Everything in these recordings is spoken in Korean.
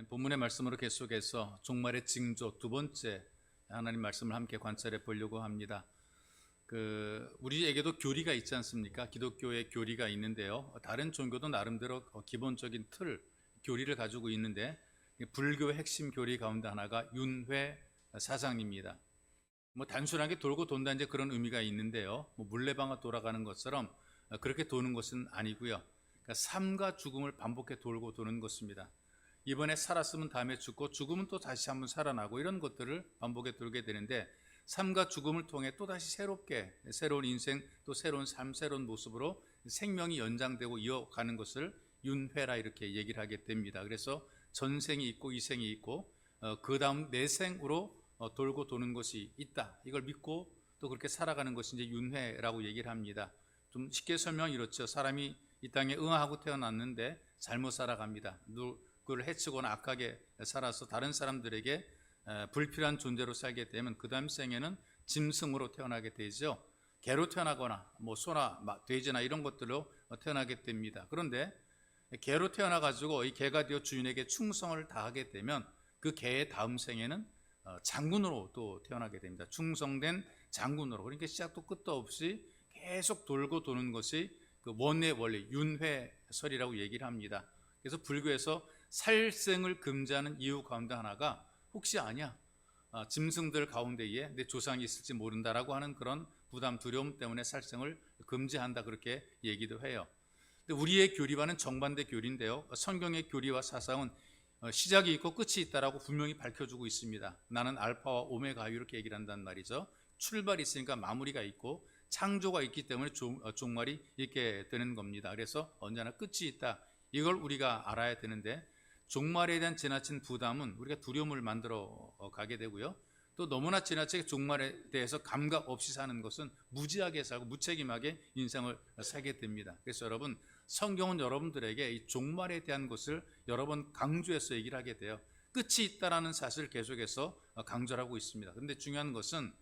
본문의 말씀으로 계속해서 종말의 징조 두 번째 하나님 말씀을 함께 관찰해 보려고 합니다. 우리에게도 교리가 있지 않습니까? 기독교의 교리가 있는데요. 다른 종교도 나름대로 기본적인 교리를 가지고 있는데 불교의 핵심 교리 가운데 하나가 윤회 사상입니다. 단순하게 돌고 돈다 이제 그런 의미가 있는데요. 물레방아 돌아가는 것처럼 그렇게 도는 것은 아니고요. 그러니까 삶과 죽음을 반복해 돌고 도는 것입니다. 이번에 살았으면 다음에 죽고 죽으면 또 다시 한번 살아나고 이런 것들을 반복해 돌게 되는데 삶과 죽음을 통해 또다시 새롭게 새로운 인생 또 새로운 삶 새로운 모습으로 생명이 연장되고 이어가는 것을 윤회라 이렇게 얘기를 하게 됩니다. 그래서 전생이 있고 이생이 있고 그 다음 내생으로 돌고 도는 것이 있다. 이걸 믿고 또 그렇게 살아가는 것이 이제 윤회라고 얘기를 합니다. 좀 쉽게 설명은 이렇죠. 사람이 이 땅에 응하고 태어났는데 잘못 살아갑니다. 그걸 해치거나 악하게 살아서 다른 사람들에게 불필요한 존재로 살게 되면 그 다음 생에는 짐승으로 태어나게 되죠. 개로 태어나거나 소나 돼지나 이런 것들로 태어나게 됩니다. 그런데 개로 태어나가지고 이 개가 되어 주인에게 충성을 다하게 되면 그 개의 다음 생에는 장군으로 또 태어나게 됩니다. 충성된 장군으로. 그러니까 시작도 끝도 없이 계속 돌고 도는 것이 그 원의 원리 윤회설이라고 얘기를 합니다. 그래서 불교에서 살생을 금지하는 이유 가운데 하나가 혹시 아냐 짐승들 가운데에 내 조상이 있을지 모른다라고 하는 그런 부담 두려움 때문에 살생을 금지한다 그렇게 얘기도 해요. 근데 우리의 교리와는 정반대 교리인데요. 성경의 교리와 사상은 시작이 있고 끝이 있다라고 분명히 밝혀주고 있습니다. 나는 알파와 오메가 이렇게 얘기를 한단 말이죠. 출발이 있으니까 마무리가 있고 창조가 있기 때문에 종말이 있게 되는 겁니다. 그래서 언제나 끝이 있다. 이걸 우리가 알아야 되는데 종말에 대한 지나친 부담은 우리가 두려움을 만들어 가게 되고요. 또 너무나 지나치게 종말에 대해서 감각 없이 사는 것은 무지하게 살고 무책임하게 인생을 살게 됩니다. 그래서 여러분 성경은 여러분들에게 이 종말에 대한 것을 여러 번 강조해서 얘기를 하게 돼요. 끝이 있다라는 사실을 계속해서 강조하고 있습니다. 그런데 중요한 것은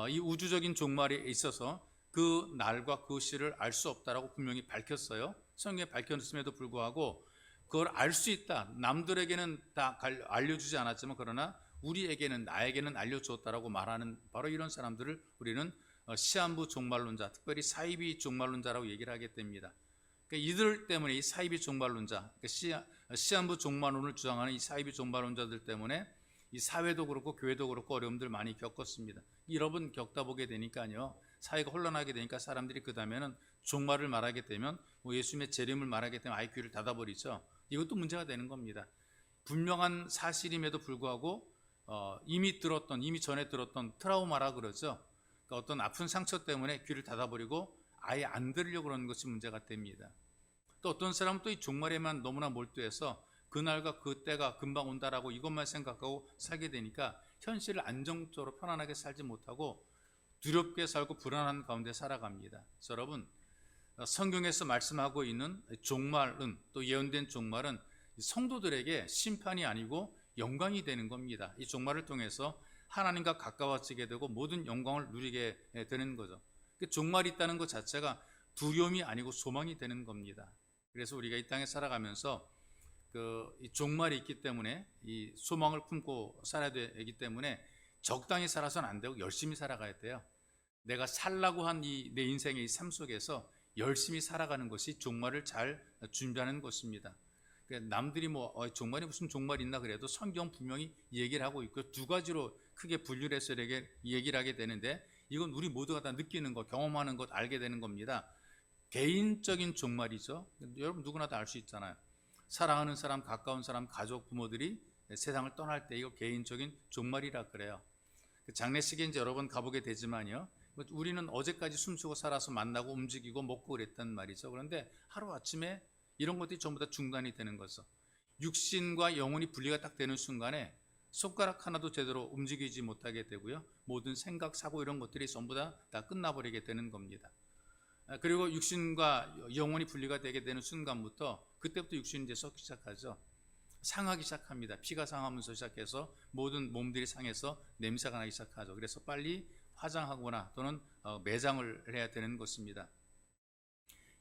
이 우주적인 종말에 있어서 그 날과 그 시를 알 수 없다라고 분명히 밝혔어요. 성경에 밝혔음에도 불구하고 그걸 알 수 있다. 남들에게는 다 알려주지 않았지만 그러나 우리에게는 나에게는 알려주었다라고 말하는 바로 이런 사람들을 우리는 시한부 종말론자, 특별히 사이비 종말론자라고 얘기를 하게 됩니다. 그러니까 이들 때문에 이 사이비 종말론자, 시한부 종말론을 주장하는 이 사이비 종말론자들 때문에 이 사회도 그렇고 교회도 그렇고 어려움들 많이 겪었습니다. 여러 번 겪다 보게 되니까요. 사회가 혼란하게 되니까 사람들이 그 다음에는 종말을 말하게 되면 예수님의 재림을 말하게 되면 아예 귀를 닫아버리죠. 이것도 문제가 되는 겁니다. 분명한 사실임에도 불구하고 이미 전에 들었던 트라우마라 그러죠. 그러니까 어떤 아픈 상처 때문에 귀를 닫아버리고 아예 안 들으려고 그러는 것이 문제가 됩니다. 또 어떤 사람은 또 이 종말에만 너무나 몰두해서 그날과 그때가 금방 온다라고 이것만 생각하고 살게 되니까 현실을 안정적으로 편안하게 살지 못하고 두렵게 살고 불안한 가운데 살아갑니다. 그래서 여러분 성경에서 말씀하고 있는 종말은 또 예언된 종말은 성도들에게 심판이 아니고 영광이 되는 겁니다. 이 종말을 통해서 하나님과 가까워지게 되고 모든 영광을 누리게 되는 거죠. 종말이 있다는 것 자체가 두려움이 아니고 소망이 되는 겁니다. 그래서 우리가 이 땅에 살아가면서 이 종말이 있기 때문에 이 소망을 품고 살아야 되기 때문에 적당히 살아서는 안 되고 열심히 살아가야 돼요. 내가 살라고 한 내 인생의 이 삶 속에서 열심히 살아가는 것이 종말을 잘 준비하는 것입니다. 남들이 종말이 무슨 종말이 있나 그래도 성경 분명히 얘기를 하고 있고 두 가지로 크게 분류를 해서 이렇게 얘기를 하게 되는데 이건 우리 모두가 다 느끼는 것, 경험하는 것, 알게 되는 겁니다. 개인적인 종말이죠. 여러분 누구나 다 알 수 있잖아요. 사랑하는 사람, 가까운 사람, 가족, 부모들이 세상을 떠날 때 이거 개인적인 종말이라 그래요. 장례식에 이제 여러 번 가보게 되지만요. 우리는 어제까지 숨쉬고 살아서 만나고 움직이고 먹고 그랬단 말이죠. 그런데 하루아침에 이런 것들이 전부 다 중단이 되는 거죠. 육신과 영혼이 분리가 딱 되는 순간에 손가락 하나도 제대로 움직이지 못하게 되고요. 모든 생각, 사고 이런 것들이 전부 다 끝나버리게 되는 겁니다. 그리고 육신과 영혼이 분리가 되게 되는 순간부터 그때부터 육신이 이제 썩기 시작하죠. 상하기 시작합니다. 피가 상하면서 시작해서 모든 몸들이 상해서 냄새가 나기 시작하죠. 그래서 빨리 화장하거나 또는 매장을 해야 되는 것입니다.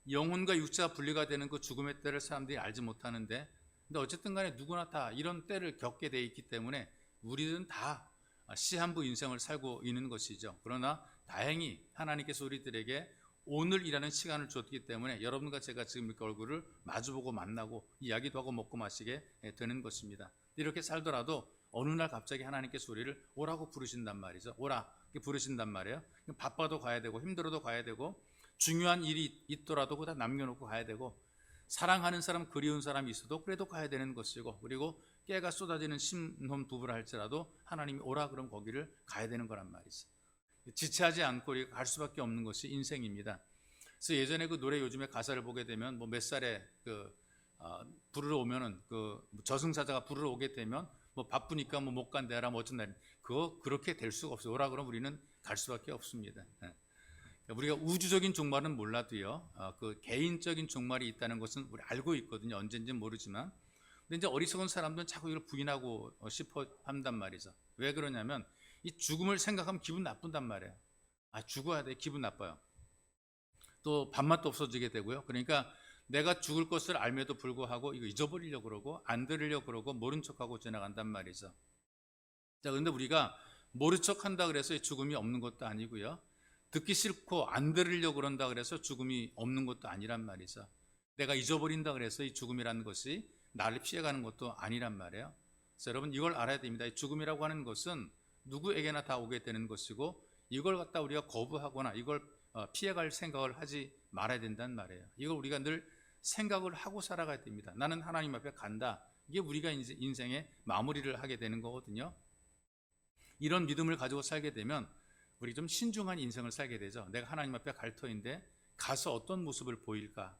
영혼과 육체가 분리가 되는 그 죽음의 때를 사람들이 알지 못하는데 근데 어쨌든 간에 누구나 다 이런 때를 겪게 돼 있기 때문에 우리들은 다 시한부 인생을 살고 있는 것이죠. 그러나 다행히 하나님께서 우리들에게 오늘이라는 시간을 줬기 때문에 여러분과 제가 지금 이렇게 얼굴을 마주보고 만나고 이야기도 하고 먹고 마시게 되는 것입니다. 이렇게 살더라도 어느 날 갑자기 하나님께서 우리를 오라고 부르신단 말이죠. 오라 이렇게 부르신단 말이에요. 바빠도 가야 되고 힘들어도 가야 되고 중요한 일이 있더라도 그다 남겨놓고 가야 되고 사랑하는 사람 그리운 사람이 있어도 그래도 가야 되는 것이고 그리고 깨가 쏟아지는 신혼 부부라 할지라도 하나님이 오라 그러면 거기를 가야 되는 거란 말이죠. 지체하지 않고 우리가 갈 수밖에 없는 것이 인생입니다. 그래서 예전에 그 노래 요즘에 가사를 보게 되면 뭐 몇 살에 부르러 오면은 저승사자가 부르러 오게 되면 뭐 바쁘니까 뭐 못 간대라 뭐 어쩐 날 그거 그렇게 될 수가 없어요. 오라 그러면 우리는 갈 수밖에 없습니다. 우리가 우주적인 종말은 몰라도요, 그 개인적인 종말이 있다는 것은 우리 알고 있거든요. 언젠지는 모르지만. 근데 이제 어리석은 사람들은 자꾸 이걸 부인하고 싶어 한단 말이죠. 왜 그러냐면 이 죽음을 생각하면 기분 나쁜단 말이에요. 죽어야 돼. 기분 나빠요. 또 밥맛도 없어지게 되고요. 그러니까 내가 죽을 것을 알면도 불구하고 이거 잊어버리려고 그러고 안 들으려고 그러고 모른 척하고 지나간단 말이죠. 자, 근데 우리가 모른 척 한다 그래서 죽음이 없는 것도 아니고요. 듣기 싫고 안 들으려고 그런다 그래서 죽음이 없는 것도 아니란 말이죠. 내가 잊어버린다 그래서 이 죽음이라는 것이 나를 피해가는 것도 아니란 말이에요. 그래서 여러분 이걸 알아야 됩니다. 이 죽음이라고 하는 것은 누구에게나 다 오게 되는 것이고 이걸 갖다 우리가 거부하거나 이걸 피해갈 생각을 하지 말아야 된다는 말이에요. 이걸 우리가 늘 생각을 하고 살아가야 됩니다. 나는 하나님 앞에 간다. 이게 우리가 인생의 마무리를 하게 되는 거거든요. 이런 믿음을 가지고 살게 되면 우리 좀 신중한 인생을 살게 되죠. 내가 하나님 앞에 갈 터인데 가서 어떤 모습을 보일까?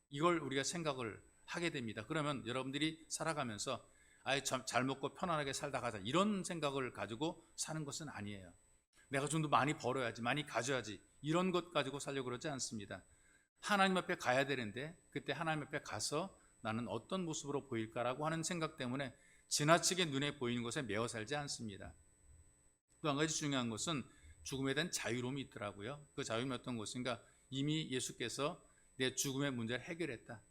이걸 우리가 생각을 하게 됩니다. 그러면 여러분들이 살아가면서 잘 먹고 편안하게 살다 가자 이런 생각을 가지고 사는 것은 아니에요. 내가 좀 더 많이 벌어야지, 많이 가져야지 이런 것 가지고 살려고 그러지 않습니다. 하나님 앞에 가야 되는데 그때 하나님 앞에 가서 나는 어떤 모습으로 보일까라고 하는 생각 때문에 지나치게 눈에 보이는 것에 매어 살지 않습니다. 또 한 가지 중요한 것은 죽음에 대한 자유로움이 있더라고요. 그 자유로움이 어떤 것인가? 이미 예수께서 내 죽음의 문제를 해결했다.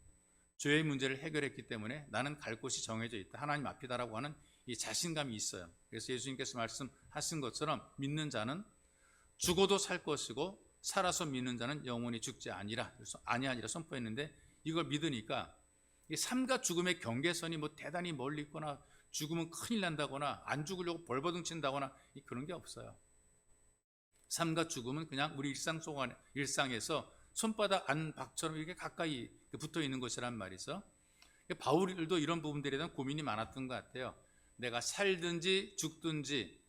죄의 문제를 해결했기 때문에 나는 갈 곳이 정해져 있다. 하나님 앞이다라고 하는 이 자신감이 있어요. 그래서 예수님께서 말씀하신 것처럼 믿는 자는 죽어도 살 것이고 살아서 믿는 자는 영원히 죽지 아니하니라 선포했는데 이걸 믿으니까 이 삶과 죽음의 경계선이 뭐 대단히 멀리 있거나 죽으면 큰일 난다거나 안 죽으려고 벌버둥 친다거나 그런 게 없어요. 삶과 죽음은 그냥 우리 일상에서 손바닥 안박처럼 이렇게 가까이 붙어 있는 것이란 말이죠. 바울도 이런 부분들에 대한 고민이 많았던 것 같아요. 내가 살든지 죽든지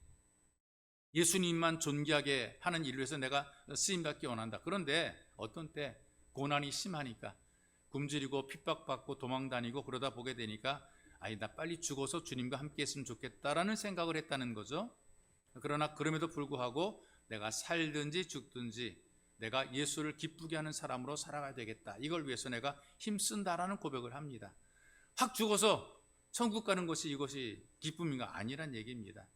예수님만 존귀하게 하는 일을 위해서 내가 쓰임받기 원한다. 그런데 어떤 때 고난이 심하니까 굶주리고 핍박받고 도망다니고 그러다 보게 되니까 나 빨리 죽어서 주님과 함께 했으면 좋겠다라는 생각을 했다는 거죠. 그러나 그럼에도 불구하고 내가 살든지 죽든지 내가 예수를 기쁘게 하는 사람으로 살아가야 되겠다. 이걸 위해서 내가 힘쓴다라는 고백을 합니다. 확 죽어서 천국 가는 것이 이것이 기쁨인가? 아니란 얘기입니다.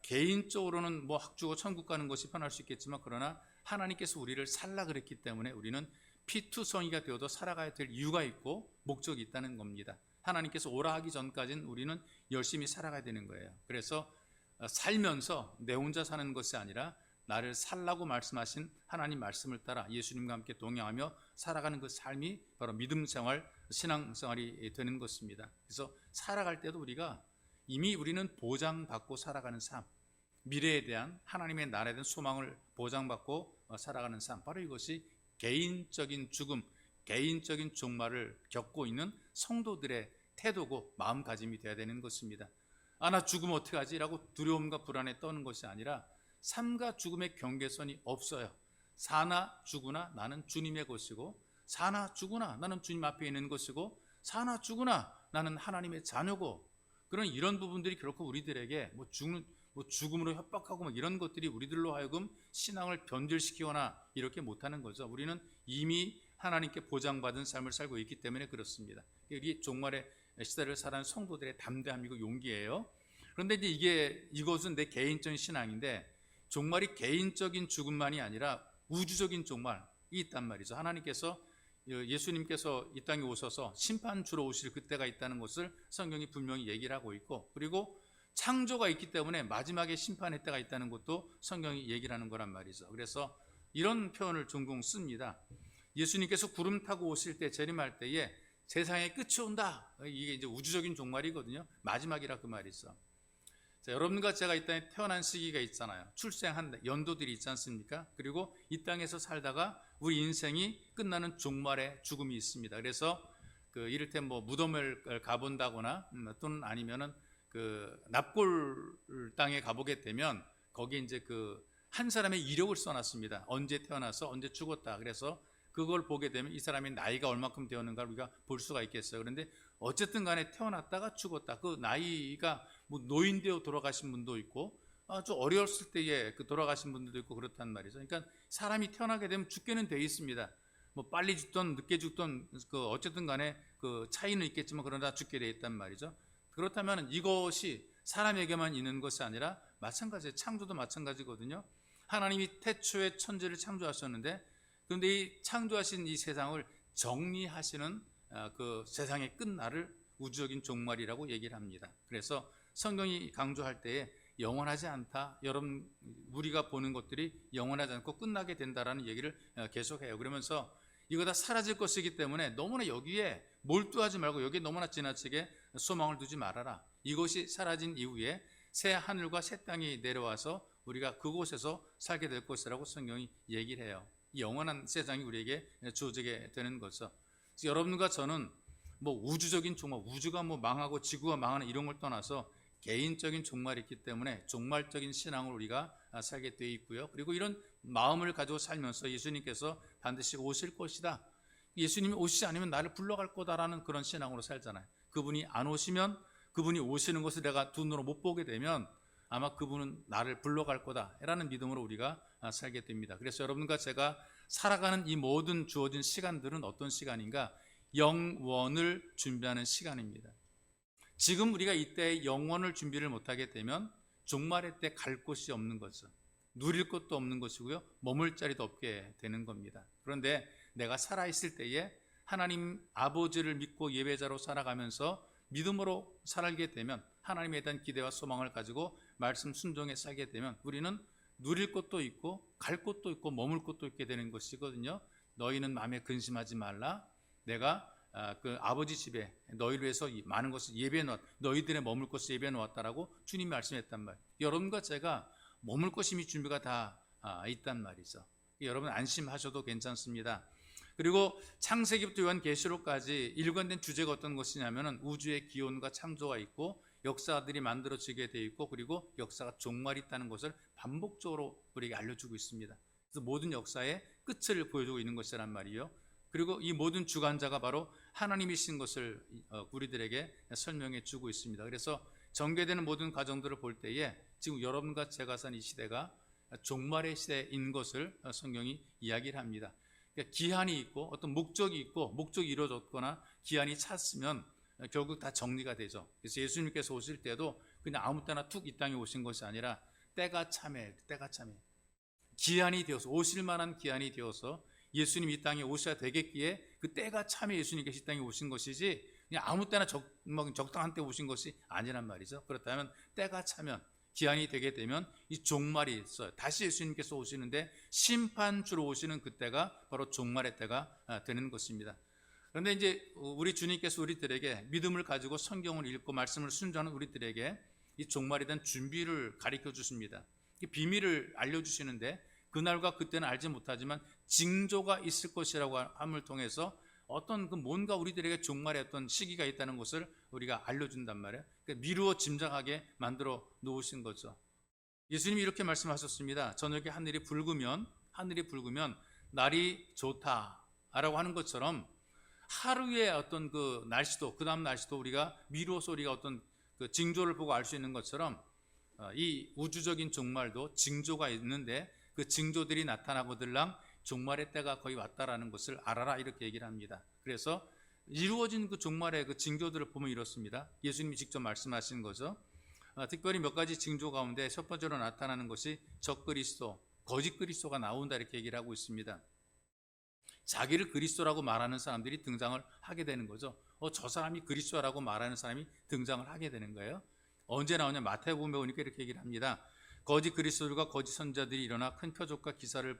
개인적으로는 뭐 확 죽어 천국 가는 것이 편할 수 있겠지만 그러나 하나님께서 우리를 살라 그랬기 때문에 우리는 피투성이가 되어도 살아가야 될 이유가 있고 목적이 있다는 겁니다. 하나님께서 오라 하기 전까지는 우리는 열심히 살아가야 되는 거예요. 그래서 살면서 내 혼자 사는 것이 아니라 나를 살라고 말씀하신 하나님 말씀을 따라 예수님과 함께 동행하며 살아가는 그 삶이 바로 믿음 생활, 신앙 생활이 되는 것입니다. 그래서 살아갈 때도 이미 우리는 보장받고 살아가는 삶, 미래에 대한 하나님의 나라에 대한 소망을 보장받고 살아가는 삶, 바로 이것이 개인적인 죽음, 개인적인 종말을 겪고 있는 성도들의 태도고 마음가짐이 되어야 되는 것입니다. 나 죽으면 어떡하지? 라고 두려움과 불안에 떠는 것이 아니라 삶과 죽음의 경계선이 없어요. 사나 죽으나 나는 주님의 것이고 사나 죽으나 나는 주님 앞에 있는 것이고 사나 죽으나 나는 하나님의 자녀고 그런 이런 부분들이 결코 우리들에게 죽음으로 협박하고 이런 것들이 우리들로 하여금 신앙을 변질시키거나 이렇게 못하는 거죠. 우리는 이미 하나님께 보장받은 삶을 살고 있기 때문에 그렇습니다. 이게 종말의 시대를 살아가는 성도들의 담대함이고 용기예요. 그런데 이것은 내 개인적인 신앙인데 종말이 개인적인 죽음만이 아니라 우주적인 종말이 있단 말이죠. 하나님께서 예수님께서 이 땅에 오셔서 심판 주러 오실 그때가 있다는 것을 성경이 분명히 얘기를 하고 있고, 그리고 창조가 있기 때문에 마지막에 심판의 때가 있다는 것도 성경이 얘기를 하는 거란 말이죠. 그래서 이런 표현을 종종 씁니다. 예수님께서 구름 타고 오실 때, 재림할 때에 세상의 끝이 온다. 이게 이제 우주적인 종말이거든요. 마지막이라 그 말이 있어. 자, 여러분과 제가 이 땅에 태어난 시기가 있잖아요. 출생한 연도들이 있지 않습니까? 그리고 이 땅에서 살다가 우리 인생이 끝나는 종말의 죽음이 있습니다. 그래서 그 이를테 뭐 무덤을 가본다거나 또는 아니면은 그 납골 땅에 가보게 되면 거기에 이제 그 한 사람의 이력을 써놨습니다. 언제 태어나서 언제 죽었다. 그래서 그걸 보게 되면 이 사람의 나이가 얼마큼 되었는가 우리가 볼 수가 있겠어요. 그런데 어쨌든 간에 태어났다가 죽었다. 그 나이가 뭐 노인되어 돌아가신 분도 있고 아주 어렸을 때에 그 돌아가신 분들도 있고 그렇단 말이죠. 그러니까 사람이 태어나게 되면 죽게는 돼 있습니다. 뭐 빨리 죽던 늦게 죽던 그 어쨌든 간에 그 차이는 있겠지만 그러나 죽게 돼 있단 말이죠. 그렇다면 이것이 사람에게만 있는 것이 아니라 마찬가지예요. 창조도 마찬가지거든요. 하나님이 태초에 천지를 창조하셨는데, 그런데 이 창조하신 이 세상을 정리하시는 그 세상의 끝날을 우주적인 종말이라고 얘기를 합니다. 그래서 성경이 강조할 때에 영원하지 않다. 여러분, 우리가 보는 것들이 영원하지 않고 끝나게 된다라는 얘기를 계속해요. 그러면서 이거 다 사라질 것이기 때문에 너무나 여기에 몰두하지 말고 여기에 너무나 지나치게 소망을 두지 말아라. 이것이 사라진 이후에 새 하늘과 새 땅이 내려와서 우리가 그곳에서 살게 될 것이라고 성경이 얘기를 해요. 영원한 세상이 우리에게 주어지게 되는 거죠. 여러분과 저는 뭐 우주적인 종말, 우주가 뭐 망하고 지구가 망하는 이런 걸 떠나서 개인적인 종말이 있기 때문에 종말적인 신앙을 우리가 살게 되어 있고요. 그리고 이런 마음을 가지고 살면서 예수님께서 반드시 오실 것이다. 예수님이 오시지 않으면 나를 불러갈 거다라는 그런 신앙으로 살잖아요. 그분이 안 오시면, 그분이 오시는 것을 내가 두 눈으로 못 보게 되면 아마 그분은 나를 불러갈 거다라는 믿음으로 우리가 살게 됩니다. 그래서 여러분과 제가 살아가는 이 모든 주어진 시간들은 어떤 시간인가? 영원을 준비하는 시간입니다. 지금 우리가 이때 영원을 준비를 못하게 되면 종말의 때 갈 곳이 없는 거죠. 누릴 것도 없는 것이고요. 머물 자리도 없게 되는 겁니다. 그런데 내가 살아있을 때에 하나님 아버지를 믿고 예배자로 살아가면서 믿음으로 살게 되면, 하나님에 대한 기대와 소망을 가지고 말씀 순종에 살게 되면 우리는 누릴 것도 있고 갈 곳도 있고 머물 곳도 있게 되는 것이거든요. 너희는 마음에 근심하지 말라. 내가 그 아버지 집에 너희를 위해서 많은 것을 예배해 놓았다. 너희들의 머물 곳을 예배해 놓았다라고 주님이 말씀했단 말이에요. 여러분과 제가 머물 곳이 이미 준비가 다 있단 말이죠. 여러분 안심하셔도 괜찮습니다. 그리고 창세기부터 요한계시록까지 일관된 주제가 어떤 것이냐면은 우주의 기원과 창조가 있고 역사들이 만들어지게 되어 있고, 그리고 역사가 종말이 있다는 것을 반복적으로 우리에게 알려주고 있습니다. 그래서 모든 역사의 끝을 보여주고 있는 것이란 말이에요. 그리고 이 모든 주관자가 바로 하나님이신 것을 우리들에게 설명해 주고 있습니다. 그래서 전개되는 모든 과정들을 볼 때에 지금 여러분과 제가 산 이 시대가 종말의 시대인 것을 성경이 이야기를 합니다. 그러니까 기한이 있고 어떤 목적이 있고, 목적이 이루어졌거나 기한이 찼으면 결국 다 정리가 되죠. 그래서 예수님께서 오실 때도 그냥 아무 때나 툭 이 땅에 오신 것이 아니라 때가 참해 기한이 되어서, 오실 만한 기한이 되어서 예수님 이 땅에 오셔야 되겠기에 그 때가 참해 예수님께서 이 땅에 오신 것이지 그냥 아무 때나 적당한 때 오신 것이 아니란 말이죠. 그렇다면 때가 차면, 기한이 되게 되면 이 종말이 있어요. 다시 예수님께서 오시는데 심판주로 오시는 그때가 바로 종말의 때가 되는 것입니다. 그런데 이제 우리 주님께서 우리들에게 믿음을 가지고 성경을 읽고 말씀을 순종하는 우리들에게 이 종말에 대한 준비를 가르쳐 주십니다. 비밀을 알려주시는데 그날과 그때는 알지 못하지만 징조가 있을 것이라고 함을 통해서 어떤 그 뭔가 우리들에게 종말의 어떤 시기가 있다는 것을 우리가 알려준단 말이에요. 그러니까 미루어 짐작하게 만들어 놓으신 거죠. 예수님이 이렇게 말씀하셨습니다. 저녁에 하늘이 붉으면 날이 좋다라고 하는 것처럼 하루의 어떤 그 날씨도, 그 다음 날씨도 우리가 미루어서 우리가 어떤 그 징조를 보고 알 수 있는 것처럼 이 우주적인 종말도 징조가 있는데 그 징조들이 나타나고들랑 종말의 때가 거의 왔다라는 것을 알아라, 이렇게 얘기를 합니다. 그래서 이루어진 그 종말의 그 징조들을 보면 이렇습니다. 예수님이 직접 말씀하신 거죠. 특별히 몇 가지 징조 가운데 첫 번째로 나타나는 것이 적그리스도, 거짓 그리스도가 나온다, 이렇게 얘기를 하고 있습니다. 자기를 그리스도라고 말하는 사람들이 등장을 하게 되는 거죠. 저 사람이 그리스도라고 말하는 사람이 등장을 하게 되는 거예요. 언제 나오냐? 마태복음에 보니까 이렇게 얘기를 합니다. 거짓 그리스도들과 거짓 선자들이 일어나 큰 표적과 기사를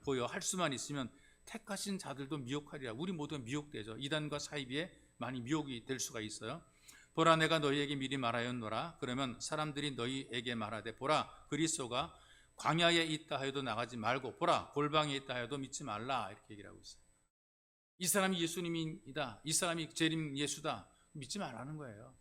보여 할 수만 있으면 택하신 자들도 미혹하리라. 우리 모두가 미혹되죠. 이단과 사이비에 많이 미혹이 될 수가 있어요. 보라, 내가 너희에게 미리 말하였노라. 그러면 사람들이 너희에게 말하되, 보라, 그리스도가 광야에 있다 하여도 나가지 말고, 보라, 골방에 있다 하여도 믿지 말라. 이렇게 얘기를 하고 있어요. 이 사람이 예수님이다, 이 사람이 재림 예수다, 믿지 말라는 거예요.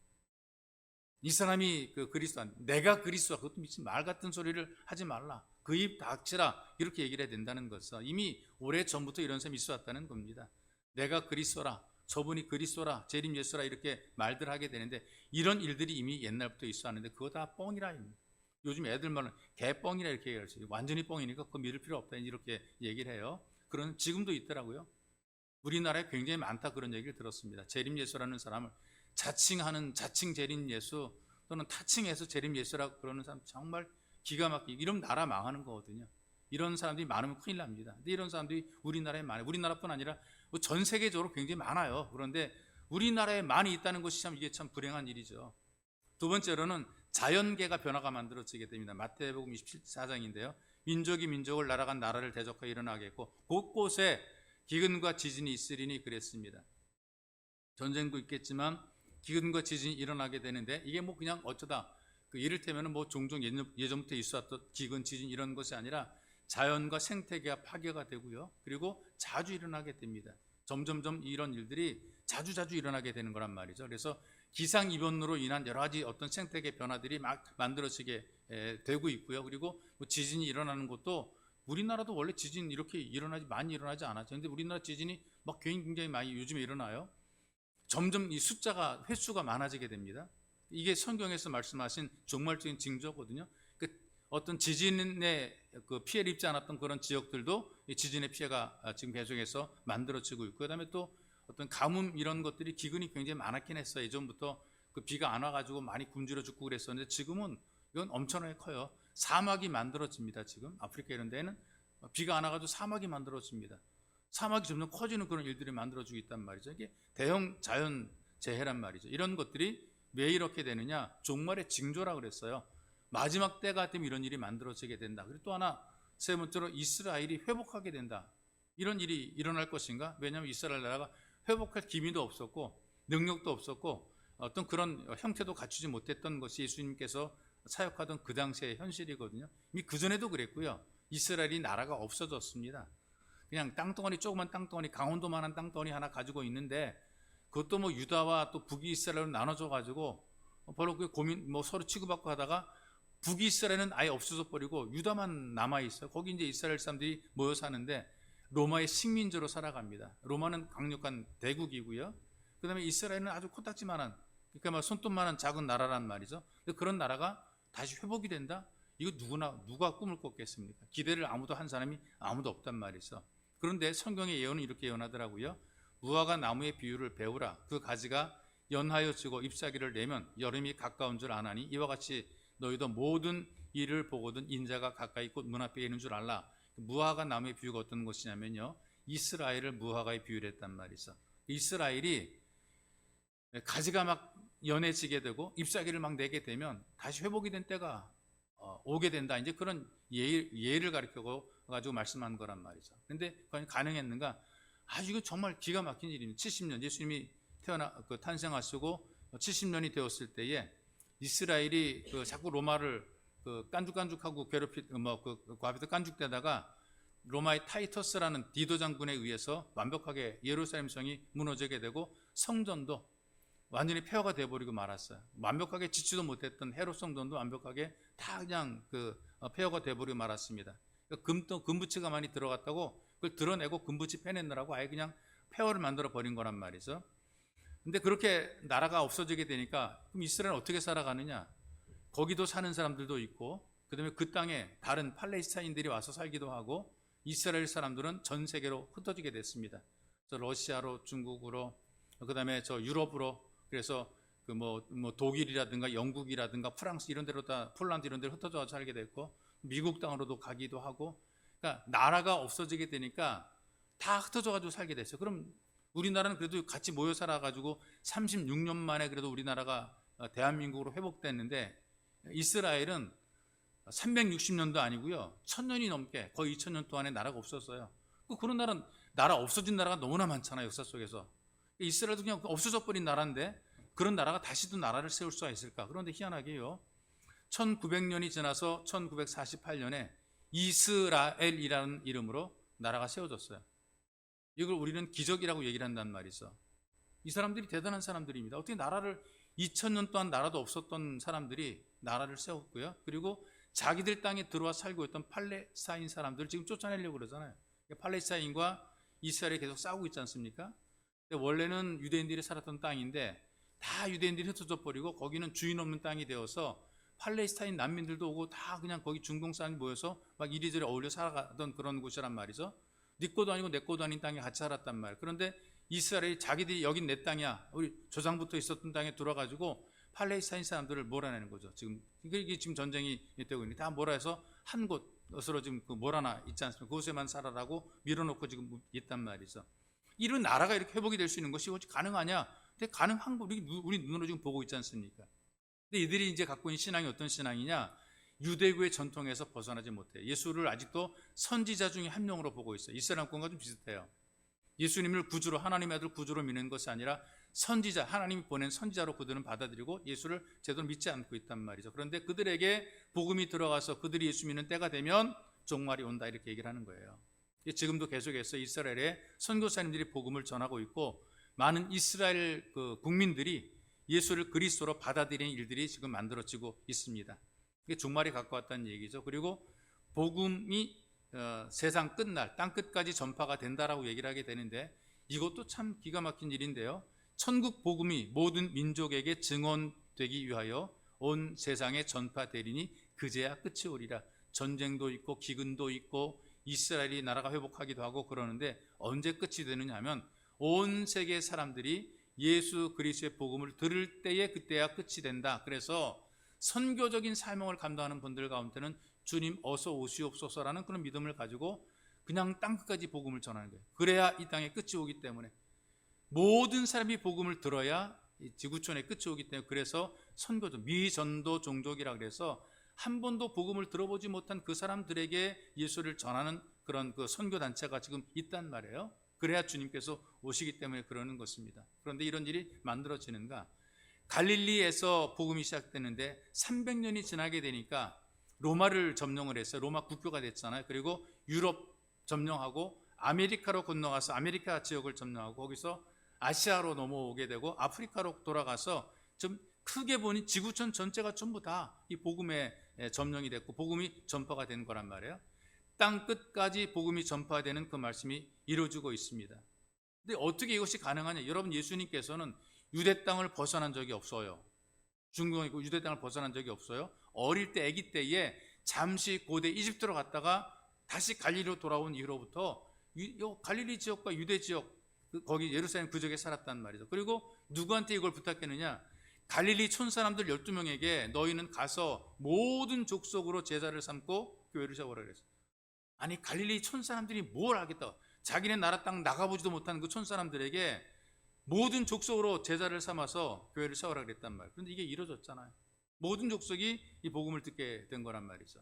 이 사람이 그 그리스도다, 내가 그리스도다, 그것도 믿지 말 같은 소리를 하지 말라. 그 입 닥치라. 이렇게 얘기를 해야 된다는 것은 이미 오래전부터 이런 사람이 있어 왔다는 겁니다. 내가 그리스도라, 저분이 그리스도라, 재림 예수라, 이렇게 말들 하게 되는데, 이런 일들이 이미 옛날부터 있어 왔는데 그거 다 뻥이라. 요즘 애들 말은 개뻥이라 이렇게 얘기를 하죠. 완전히 뻥이니까 그거 믿을 필요 없다, 이렇게 얘기를 해요. 그런 지금도 있더라고요. 우리나라에 굉장히 많다, 그런 얘기를 들었습니다. 재림 예수라는 사람을 자칭하는 자칭 재림 예수, 또는 타칭해서 재림 예수라고 그러는 사람 정말 기가 막히게, 이러면 나라 망하는 거거든요. 이런 사람들이 많으면 큰일 납니다. 근데 이런 사람들이 우리나라에 많아요. 우리나라뿐 아니라 전 세계적으로 굉장히 많아요. 그런데 우리나라에 많이 있다는 것이 참, 이게 참 불행한 일이죠. 두 번째로는 자연계가 변화가 만들어지게 됩니다. 마태복음 27장인데요. 민족이 민족을, 나라가 나라를 대적하여 일어나겠고 곳곳에 기근과 지진이 있으리니 그랬습니다. 전쟁도 있겠지만 기근과 지진이 일어나게 되는데, 이게 뭐 그냥 어쩌다 이를테면 뭐 종종 예전부터 있었던 기근, 지진 이런 것이 아니라 자연과 생태계가 파괴가 되고요. 그리고 자주 일어나게 됩니다. 점점점 이런 일들이 자주 일어나게 되는 거란 말이죠. 그래서 기상이변으로 인한 여러 가지 어떤 생태계 변화들이 막 만들어지게 되고 있고요. 그리고 뭐 지진이 일어나는 것도, 우리나라도 원래 지진 이렇게 많이 일어나지 않았죠. 그런데 우리나라 지진이 막 굉장히 많이 요즘에 일어나요. 점점 이 횟수가 많아지게 됩니다. 이게 성경에서 말씀하신 종말적인 징조거든요. 어떤 지진의 그 피해를 입지 않았던 그런 지역들도 이 지진의 피해가 지금 계속해서 만들어지고 있고, 그다음에 또 어떤 가뭄 이런 것들이, 기근이 굉장히 많았긴 했어요. 예전부터 그 비가 안 와가지고 많이 굶주려 죽고 그랬었는데, 지금은 이건 엄청나게 커요. 사막이 만들어집니다. 지금 아프리카 이런 데는 비가 안 와가지고 사막이 만들어집니다. 사막이 점점 커지는 그런 일들이 만들어지고 있단 말이죠. 이게 대형 자연 재해란 말이죠. 이런 것들이 왜 이렇게 되느냐? 종말의 징조라 그랬어요. 마지막 때가 되면 이런 일이 만들어지게 된다. 그리고 또 하나, 세 번째로 이스라엘이 회복하게 된다. 이런 일이 일어날 것인가? 왜냐하면 이스라엘 나라가 회복할 기미도 없었고 능력도 없었고 어떤 그런 형태도 갖추지 못했던 것이 예수님께서 사역하던 그 당시의 현실이거든요. 이미 그전에도 그랬고요. 이스라엘이 나라가 없어졌습니다. 그냥 땅덩어리, 조그만 땅덩어리, 강원도만한 땅덩어리 하나 가지고 있는데, 그것도 뭐 유다와 또 북이스라엘로 나눠져 가지고 바로 그 고민 뭐 서로 치고받고 하다가 북이스라엘은 아예 없어져 버리고 유다만 남아 있어요. 거기 이제 이스라엘 사람들이 모여 사는데 로마의 식민지로 살아갑니다. 로마는 강력한 대국이고요. 그다음에 이스라엘은 아주 코딱지만한, 그러니까 막 손톱만한 작은 나라란 말이죠. 근데 그런 나라가 다시 회복이 된다? 이거 누가 꿈을 꿨겠습니까? 기대를 아무도 한 사람이 아무도 없단 말이죠. 그런데 성경의 예언은 이렇게 예언하더라고요. 무화과 나무의 비유를 배우라. 그 가지가 연하여 지고 잎사귀를 내면 여름이 가까운 줄 아나니, 이와 같이 너희도 모든 일을 보거든 인자가 가까이 곧 문 앞에 있는 줄 알라. 무화과 나무의 비유가 어떤 것이냐면요, 이스라엘을 무화과의 비유를 했단 말이죠. 이스라엘이 가지가 막 연해지게 되고 잎사귀를 막 내게 되면 다시 회복이 된 때가 오게 된다. 이제 그런 예를 가르쳐 가지고 말씀한 거란 말이죠. 그런데 과연 가능했는가? 이거 정말 기가 막힌 일입니다. 70년, 예수님이 탄생하시고 70년이 되었을 때에 이스라엘이 자꾸 로마를 깐죽깐죽하고 그 앞에서 깐죽대다가 로마의 타이터스라는 디도 장군에 의해서 완벽하게 예루살렘 성이 무너지게 되고 성전도 완전히 폐허가 되어버리고 말았어요. 완벽하게 짓지도 못했던 헤롯 성전도 완벽하게 다 그냥 폐허가 되어버리고 말았습니다. 금붙이가 많이 들어갔다고 그걸 드러내고 금붙이 빼내느라고 아예 그냥 폐허를 만들어 버린 거란 말이죠. 근데 그렇게 나라가 없어지게 되니까 그럼 이스라엘은 어떻게 살아가느냐? 거기도 사는 사람들도 있고, 그 다음에 그 땅에 다른 팔레스타인들이 와서 살기도 하고, 이스라엘 사람들은 전 세계로 흩어지게 됐습니다. 러시아로, 중국으로, 그 다음에 유럽으로, 그래서 독일이라든가 영국이라든가 프랑스 이런 데로 다, 폴란드 이런 데로 흩어져 와서 살게 됐고, 미국 땅으로도 가기도 하고, 그러니까 나라가 없어지게 되니까 다 흩어져 가지고 살게 됐어요. 그럼 우리나라는 그래도 같이 모여 살아 가지고 36년 만에 그래도 우리나라가 대한민국으로 회복됐는데, 이스라엘은 360년도 아니고요, 1000년이 넘게 거의 2000년 동안에 나라가 없었어요. 그런 나라 없어진 나라가 너무나 많잖아요, 역사 속에서. 이스라엘도 그냥 없어져 버린 나라인데 그런 나라가 다시도 나라를 세울 수가 있을까? 그런데 희한하게요, 1900년이 지나서 1948년에 이스라엘이라는 이름으로 나라가 세워졌어요. 이걸 우리는 기적이라고 얘기를 한단 말이죠. 이 사람들이 대단한 사람들입니다. 어떻게 나라를 2000년 동안 나라도 없었던 사람들이 나라를 세웠고요. 그리고 자기들 땅에 들어와 살고 있던 팔레스타인 사람들을 지금 쫓아내려고 그러잖아요. 팔레스타인과 이스라엘이 계속 싸우고 있지 않습니까? 원래는 유대인들이 살았던 땅인데 다 유대인들이 흩어져 버리고 거기는 주인 없는 땅이 되어서 팔레스타인 난민들도 오고 다 그냥 거기 중동 사람이 모여서 막 이리저리 어울려 살아가던 그런 곳이란 말이죠. 네 것도 아니고 내 것도 아닌 땅에 같이 살았단 말이에요. 그런데 이스라엘이 자기들이 여긴 내 땅이야, 우리 조상부터 있었던 땅에 들어가지고 팔레스타인 사람들을 몰아내는 거죠. 이게 지금 전쟁이 되고 있는데 다 몰아서 한 곳으로 지금 몰아나 있지 않습니까? 그곳에만 살아라고 밀어놓고 지금 있단 말이죠. 이런 나라가 이렇게 회복이 될 수 있는 것이 가능하냐? 근데 가능한 거 우리 눈으로 지금 보고 있지 않습니까? 근데 이들이 이제 갖고 있는 신앙이 어떤 신앙이냐? 유대교의 전통에서 벗어나지 못해요. 예수를 아직도 선지자 중에 한 명으로 보고 있어요. 이슬람권과 좀 비슷해요. 예수님을 구주로, 하나님의 아들 구주로 믿는 것이 아니라 선지자, 하나님이 보낸 선지자로 그들은 받아들이고 예수를 제대로 믿지 않고 있단 말이죠. 그런데 그들에게 복음이 들어가서 그들이 예수 믿는 때가 되면 종말이 온다, 이렇게 얘기를 하는 거예요. 지금도 계속해서 이스라엘의 선교사님들이 복음을 전하고 있고 많은 이스라엘 국민들이 예수를 그리스도로 받아들이는 일들이 지금 만들어지고 있습니다. 이게 종말이 가까웠다는 얘기죠. 그리고 복음이 세상 끝날 땅 끝까지 전파가 된다라고 얘기를 하게 되는데, 이것도 참 기가 막힌 일인데요. 천국 복음이 모든 민족에게 증언되기 위하여 온 세상에 전파되리니 그제야 끝이 오리라. 전쟁도 있고 기근도 있고 이스라엘이 나라가 회복하기도 하고 그러는데 언제 끝이 되느냐 하면 온 세계 사람들이 예수 그리스도의 복음을 들을 때에 그때야 끝이 된다. 그래서 선교적인 사명을 감당하는 분들 가운데는 주님 어서 오시옵소서라는 그런 믿음을 가지고 그냥 땅끝까지 복음을 전하는 거예요. 그래야 이 땅에 끝이 오기 때문에, 모든 사람이 복음을 들어야 지구촌에 끝이 오기 때문에, 그래서 선교적, 미전도 종족이라 그래서 한 번도 복음을 들어보지 못한 그 사람들에게 예수를 전하는 그런 선교 단체가 지금 있단 말이에요. 그래야 주님께서 오시기 때문에 그러는 것입니다. 그런데 이런 일이 만들어지는가? 갈릴리에서 복음이 시작되는데 300년이 지나게 되니까 로마를 점령을 했어요. 로마 국교가 됐잖아요. 그리고 유럽 점령하고 아메리카로 건너가서 아메리카 지역을 점령하고 거기서 아시아로 넘어오게 되고 아프리카로 돌아가서 좀 크게 보니 지구촌 전체가 전부 다 이 복음에 점령이 됐고 복음이 전파가 된 거란 말이에요. 땅 끝까지 복음이 전파되는 그 말씀이 이루어지고 있습니다. 근데 어떻게 이것이 가능하냐? 여러분, 예수님께서는 유대 땅을 벗어난 적이 없어요. 중동에 있고 유대 땅을 벗어난 적이 없어요. 어릴 때, 아기 때에 잠시 고대 이집트로 갔다가 다시 갈릴리로 돌아온 이후로부터 갈릴리 지역과 유대 지역, 거기 예루살렘 그 지역에 살았단 말이죠. 그리고 누구한테 이걸 부탁했느냐? 갈릴리 촌 사람들 12명에게 너희는 가서 모든 족속으로 제자를 삼고 교회를 세우라 그랬어요. 아니, 갈릴리 촌 사람들이 뭘 하겠다? 자기네 나라 땅 나가보지도 못한 그 촌 사람들에게 모든 족속으로 제자를 삼아서 교회를 세우라 그랬단 말이에요. 그런데 이게 이루어졌잖아요. 모든 족속이 이 복음을 듣게 된 거란 말이죠.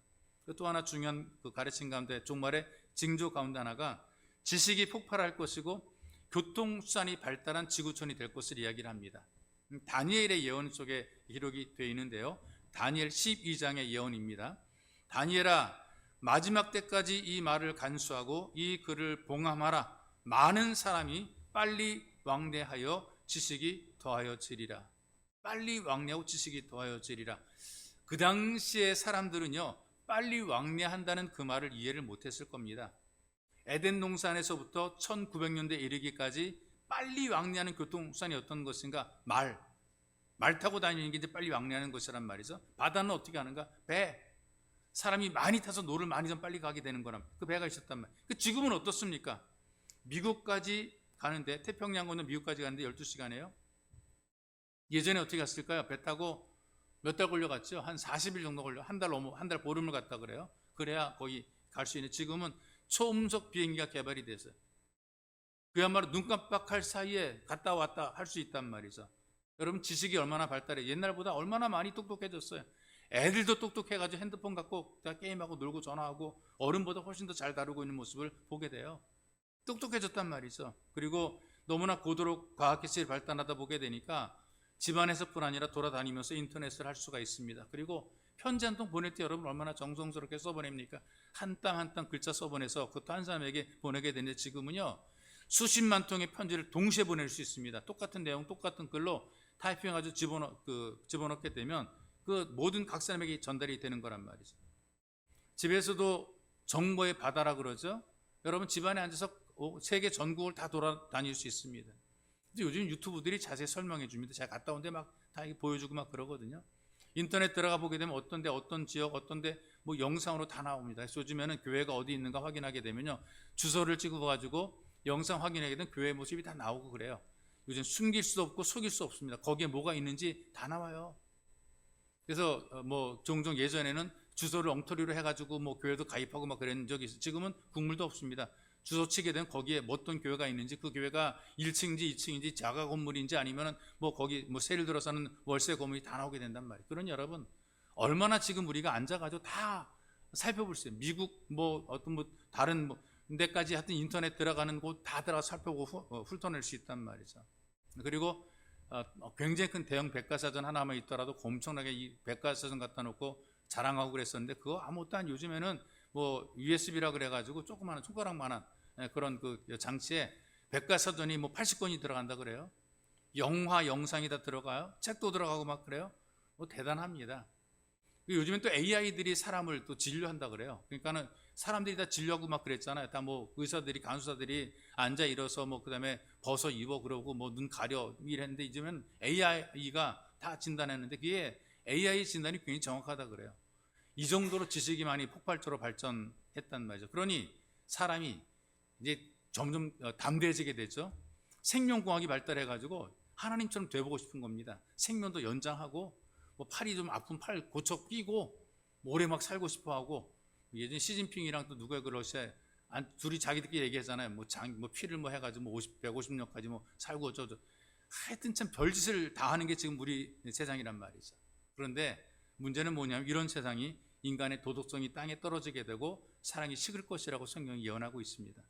또 하나 중요한 가르침 가운데, 종말의 징조 가운데 하나가 지식이 폭발할 것이고 교통수단이 발달한 지구촌이 될 것을 이야기를 합니다. 다니엘의 예언 속에 기록이 되어 있는데요. 다니엘 12장의 예언입니다. 다니엘아, 마지막 때까지 이 말을 간수하고 이 글을 봉함하라. 많은 사람이 빨리 왕래하여 지식이 더하여지리라. 빨리 왕래하고 지식이 더하여지리라. 그 당시의 사람들은요, 빨리 왕래한다는 그 말을 이해를 못했을 겁니다. 에덴 동산에서부터 1900년대 이르기까지 빨리 왕래하는 교통수단이 어떤 것인가? 말 타고 다니는 게 이제 빨리 왕래하는 것이란 말이죠. 바다는 어떻게 하는가? 배. 사람이 많이 타서 노를 많이 좀 빨리 가게 되는 거란, 그 배가 있었단 말이에요. 지금은 어떻습니까? 미국까지 가는데, 태평양 건너 미국까지 가는데 12시간이에요. 예전에 어떻게 갔을까요? 배 타고 몇 달 걸려갔죠? 한 40일 정도 걸려. 한 달 보름을 갔다 그래요. 그래야 거기 갈 수 있는. 지금은 초음속 비행기가 개발이 됐어요. 그야말로 눈 깜빡할 사이에 갔다 왔다 할 수 있단 말이죠. 여러분 지식이 얼마나 발달해, 옛날보다 얼마나 많이 똑똑해졌어요. 애들도 똑똑해가지고 핸드폰 갖고 다 게임하고 놀고 전화하고 어른보다 훨씬 더 잘 다루고 있는 모습을 보게 돼요. 똑똑해졌단 말이죠. 그리고 너무나 고도로 과학기술이 발달하다 보게 되니까 집안에서뿐 아니라 돌아다니면서 인터넷을 할 수가 있습니다. 그리고 편지 한 통 보낼 때 여러분 얼마나 정성스럽게 써보냅니까? 한 땀 한 땀 글자 써보내서 그것도 한 사람에게 보내게 되는데, 지금은요 수십만 통의 편지를 동시에 보낼 수 있습니다. 똑같은 내용 똑같은 글로 타이핑해가지고 집어넣게 되면 그 모든 각 사람에게 전달이 되는 거란 말이죠. 집에서도 정보의 바다라 그러죠. 여러분 집안에 앉아서 세계 전국을 다 돌아다닐 수 있습니다. 근데 요즘 유튜브들이 자세히 설명해 줍니다. 제가 갔다 온데 막 다 보여주고 막 그러거든요. 인터넷 들어가 보게 되면 어떤 데 어떤 지역 어떤 데 뭐 영상으로 다 나옵니다. 그래서 요즘에는 교회가 어디 있는가 확인하게 되면요 주소를 찍어가지고 영상 확인하게 되면 교회 모습이 다 나오고 그래요. 요즘 숨길 수도 없고 속일 수 없습니다. 거기에 뭐가 있는지 다 나와요. 그래서 뭐 종종 예전에는 주소를 엉터리로 해가지고 뭐 교회도 가입하고 막 그런 적이 있어요. 지금은 국물도 없습니다. 주소 치게 되면 거기에 어떤 교회가 있는지, 그 교회가 1층인지 2층인지 자가 건물인지 아니면은 뭐 거기 뭐 세를 들어서는 월세 건물이 다 나오게 된단 말이에요. 그러니 여러분 얼마나 지금 우리가 앉아가지고 다 살펴볼 수 있어요. 미국 뭐 어떤 뭐 다른 뭐 데까지 하여튼 인터넷 들어가는 곳 다 들어가 살펴보고 훑어낼 수 있단 말이죠. 그리고 굉장히 큰 대형 백과사전 하나만 있더라도 엄청나게 이 백과사전 갖다 놓고 자랑하고 그랬었는데 그거 아무것도 아니. 요즘에는 뭐 USB라 그래가지고 조그마한 손가락만한 그런 그 장치에 백과사전이 뭐 80권이 들어간다 그래요. 영화 영상이 다 들어가요. 책도 들어가고 막 그래요. 뭐 대단합니다. 요즘엔 또 AI들이 사람을 또 진료한다 그래요. 그러니까는 사람들이 다 진료하고 막 그랬잖아요. 다 뭐 의사들이 간호사들이 앉아 일어서 뭐 그다음에 벗어 입어 그러고 뭐 눈 가려 이랬는데, 이제는 AI가 다 진단했는데 그게 AI 진단이 굉장히 정확하다 그래요. 이 정도로 지식이 많이 폭발적으로 발전했단 말이죠. 그러니 사람이 이제 점점 담대해지게 되죠. 생명공학이 발달해가지고 하나님처럼 돼보고 싶은 겁니다. 생명도 연장하고 뭐 팔이 좀 아픈 팔 고쳐 끼고 오래 막 살고 싶어하고, 예전에 시진핑이랑 또 누가 러시아 둘이 자기들끼리 얘기하잖아요. 뭐 피를 뭐 해가지고 뭐 150년까지 뭐 살고 어쩌고. 하여튼 참 별짓을 다 하는 게 지금 우리 세상이란 말이죠. 그런데 문제는 뭐냐면 이런 세상이 인간의 도덕성이 땅에 떨어지게 되고 사랑이 식을 것이라고 성경이 예언하고 있습니다.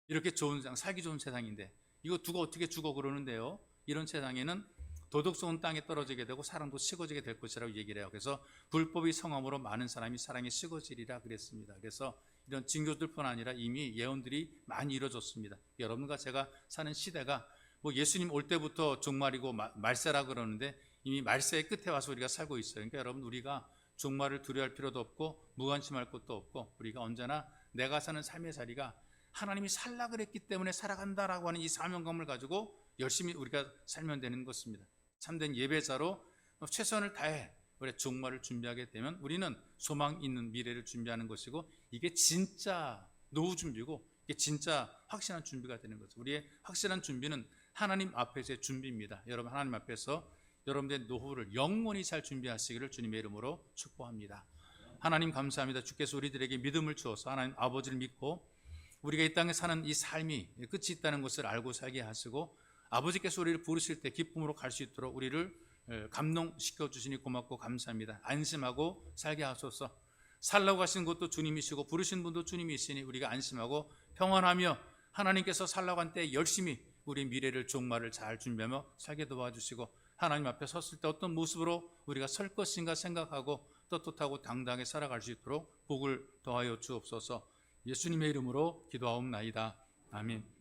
이렇게 좋은 세상, 살기 좋은 세상인데 이거 누가 어떻게 죽어 그러는데요. 이런 세상에는 도덕성은 땅에 떨어지게 되고 사랑도 식어지게 될 것이라고 얘기를 해요. 그래서 불법이 성함으로 많은 사람이 사랑에 식어지리라 그랬습니다. 그래서 이런 징조들뿐 아니라 이미 예언들이 많이 이루어졌습니다. 여러분과 제가 사는 시대가 뭐 예수님 올 때부터 종말이고 말세라 그러는데 이미 말세의 끝에 와서 우리가 살고 있어요. 그러니까 여러분 우리가 종말을 두려워할 필요도 없고 무관심할 것도 없고, 우리가 언제나 내가 사는 삶의 자리가 하나님이 살라 그랬기 때문에 살아간다라고 하는 이 사명감을 가지고 열심히 우리가 살면 되는 것입니다. 참된 예배자로 최선을 다해 우리 종말을 준비하게 되면 우리는 소망 있는 미래를 준비하는 것이고, 이게 진짜 노후 준비고 이게 진짜 확실한 준비가 되는 거죠. 우리의 확실한 준비는 하나님 앞에서의 준비입니다. 여러분 하나님 앞에서 여러분들의 노후를 영원히 잘 준비하시기를 주님의 이름으로 축복합니다. 하나님 감사합니다. 주께서 우리들에게 믿음을 주어서 하나님 아버지를 믿고 우리가 이 땅에 사는 이 삶이 끝이 있다는 것을 알고 살게 하시고, 아버지께서 우리를 부르실 때 기쁨으로 갈 수 있도록 우리를 감동시켜 주시니 고맙고 감사합니다. 안심하고 살게 하소서. 살라고 하신 것도 주님이시고 부르신 분도 주님이시니 우리가 안심하고 평안하며 하나님께서 살라고 한 때 열심히 우리 미래를 종말을 잘 준비하며 살게 도와주시고, 하나님 앞에 섰을 때 어떤 모습으로 우리가 설 것인가 생각하고 떳떳하고 당당하게 살아갈 수 있도록 복을 더하여 주옵소서. 예수님의 이름으로 기도하옵나이다. 아멘.